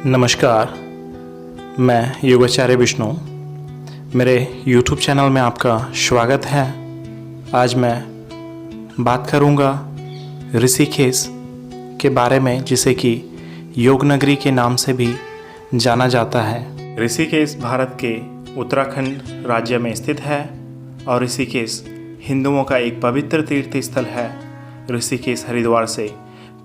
नमस्कार, मैं योगाचार्य विष्णु। मेरे YouTube चैनल में आपका स्वागत है। आज मैं बात करूंगा ऋषिकेश के बारे में, जिसे कि योग नगरी के नाम से भी जाना जाता है। ऋषिकेश भारत के उत्तराखंड राज्य में स्थित है और ऋषिकेश हिंदुओं का एक पवित्र तीर्थ स्थल है। ऋषिकेश हरिद्वार से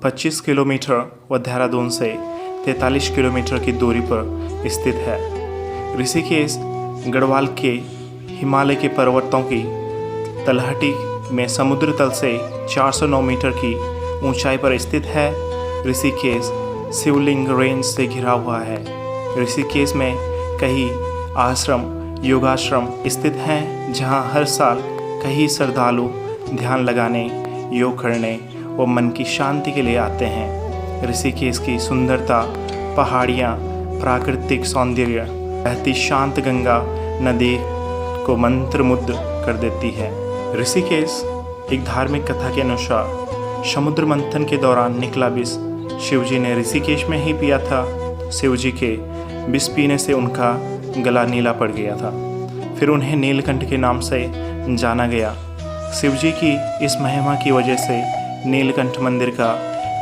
25 किलोमीटर व देहरादून से 43 किलोमीटर की दूरी पर स्थित है। ऋषिकेश गढ़वाल के हिमालय के पर्वतों की तलहटी में समुद्र तल से 409 मीटर की ऊंचाई पर स्थित है। ऋषिकेश शिवलिंग रेंज से घिरा हुआ है। ऋषिकेश में कई आश्रम, योगाश्रम स्थित हैं, जहां हर साल कई श्रद्धालु ध्यान लगाने, योग करने व मन की शांति के लिए आते हैं। ऋषिकेश की सुंदरता, पहाड़ियाँ, प्राकृतिक सौंदर्य, बहती शांत गंगा नदी को मंत्रमुग्ध कर देती है। ऋषिकेश एक धार्मिक कथा के अनुसार समुद्र मंथन के दौरान निकला विष शिवजी ने ऋषिकेश में ही पिया था। शिवजी के विष पीने से उनका गला नीला पड़ गया था, फिर उन्हें नीलकंठ के नाम से जाना गया। शिवजी की इस महिमा की वजह से नीलकंठ मंदिर का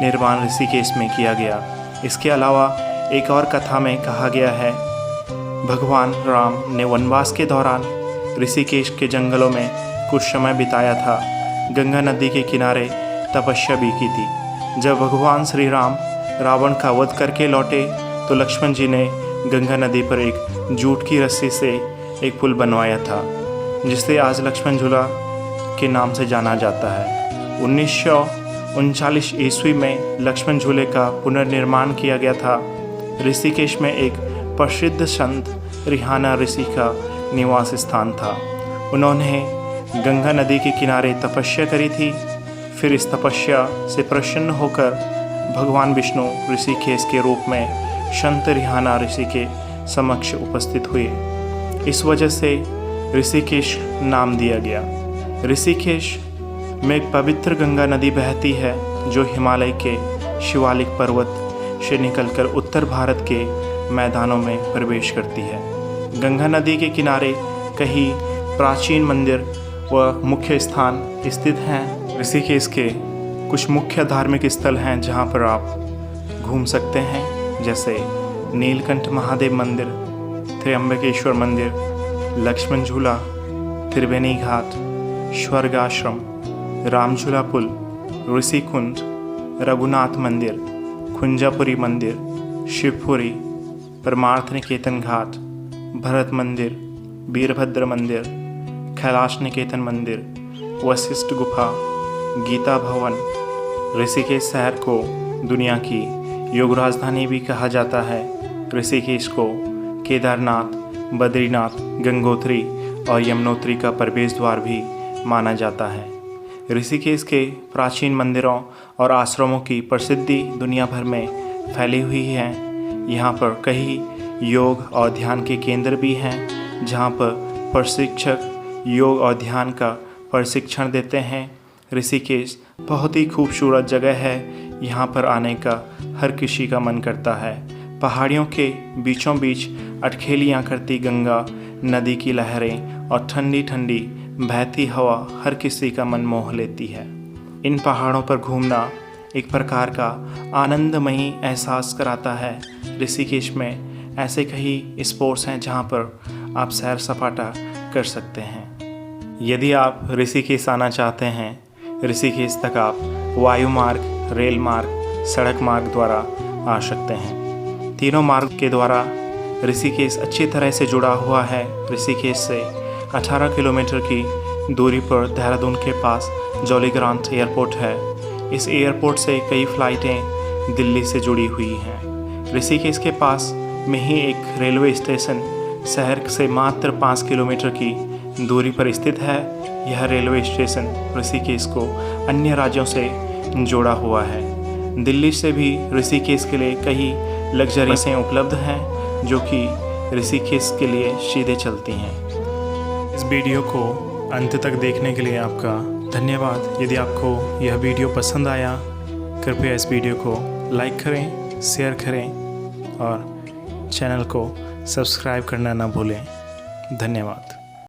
निर्माण ऋषिकेश में किया गया। इसके अलावा एक और कथा में कहा गया है, भगवान राम ने वनवास के दौरान ऋषिकेश के जंगलों में कुछ समय बिताया था। गंगा नदी के किनारे तपस्या भी की थी। जब भगवान श्री राम रावण का वध करके लौटे तो लक्ष्मण जी ने गंगा नदी पर एक जूट की रस्सी से एक पुल बनवाया था, जिसे आज लक्ष्मण झूला के नाम से जाना जाता है। 1939 ईस्वी में लक्ष्मण झूले का पुनर्निर्माण किया गया था। ऋषिकेश में एक प्रसिद्ध संत रिहाना ऋषि का निवास स्थान था। उन्होंने गंगा नदी के किनारे तपस्या करी थी। फिर इस तपस्या से प्रसन्न होकर भगवान विष्णु ऋषिकेश के रूप में संत रिहाना ऋषि के समक्ष उपस्थित हुए। इस वजह से ऋषिकेश नाम दिया गया। ऋषिकेश में एक पवित्र गंगा नदी बहती है, जो हिमालय के शिवालिक पर्वत से निकलकर उत्तर भारत के मैदानों में प्रवेश करती है। गंगा नदी के किनारे कई प्राचीन मंदिर व मुख्य स्थान स्थित हैं। ऋषिकेश के कुछ मुख्य धार्मिक स्थल हैं जहां पर आप घूम सकते हैं, जैसे नीलकंठ महादेव मंदिर, त्र्यंबकेश्वर मंदिर, लक्ष्मण झूला, त्रिवेणी घाट, स्वर्ग आश्रम, रामझूला पुल, ऋषिकुंड, रघुनाथ मंदिर, कुंजापुरी मंदिर, शिवपुरी, परमार्थ निकेतन घाट, भरत मंदिर, वीरभद्र मंदिर, कैलाश निकेतन मंदिर, वशिष्ठ गुफा, गीता भवन। ऋषिकेश शहर को दुनिया की योग राजधानी भी कहा जाता है। ऋषिकेश को केदारनाथ, बद्रीनाथ, गंगोत्री और यमुनोत्री का प्रवेश द्वार भी माना जाता है। ऋषिकेश के प्राचीन मंदिरों और आश्रमों की प्रसिद्धि दुनिया भर में फैली हुई है। यहाँ पर कई योग और ध्यान के केंद्र भी हैं, जहाँ पर प्रशिक्षक योग और ध्यान का प्रशिक्षण देते हैं। ऋषिकेश बहुत ही खूबसूरत जगह है। यहाँ पर आने का हर किसी का मन करता है। पहाड़ियों के बीचों बीच अटखेलियाँ करती गंगा नदी की लहरें और ठंडी ठंडी बहती हवा हर किसी का मन मोह लेती है। इन पहाड़ों पर घूमना एक प्रकार का आनंदमयी एहसास कराता है। ऋषिकेश में ऐसे कई स्पोर्ट्स हैं जहां पर आप सैर सपाटा कर सकते हैं। यदि आप ऋषिकेश आना चाहते हैं, ऋषिकेश तक आप वायु मार्ग, रेल मार्ग, सड़क मार्ग द्वारा आ सकते हैं। तीनों मार्ग के द्वारा ऋषिकेश अच्छी तरह से जुड़ा हुआ है। ऋषिकेश से 18 किलोमीटर की दूरी पर देहरादून के पास जॉलीग्रांट एयरपोर्ट है। इस एयरपोर्ट से कई फ़्लाइटें दिल्ली से जुड़ी हुई हैं। ऋषिकेश के पास में ही एक रेलवे स्टेशन शहर से मात्र 5 किलोमीटर की दूरी पर स्थित है। यह रेलवे स्टेशन ऋषिकेश को अन्य राज्यों से जोड़ा हुआ है। दिल्ली से भी ऋषिकेश के लिए कई लग्जरी बसें उपलब्ध हैं, जो कि ऋषिकेश के लिए सीधे चलती हैं। इस वीडियो को अंत तक देखने के लिए आपका धन्यवाद। यदि आपको यह वीडियो पसंद आया, कृपया इस वीडियो को लाइक करें, शेयर करें और चैनल को सब्सक्राइब करना ना भूलें। धन्यवाद।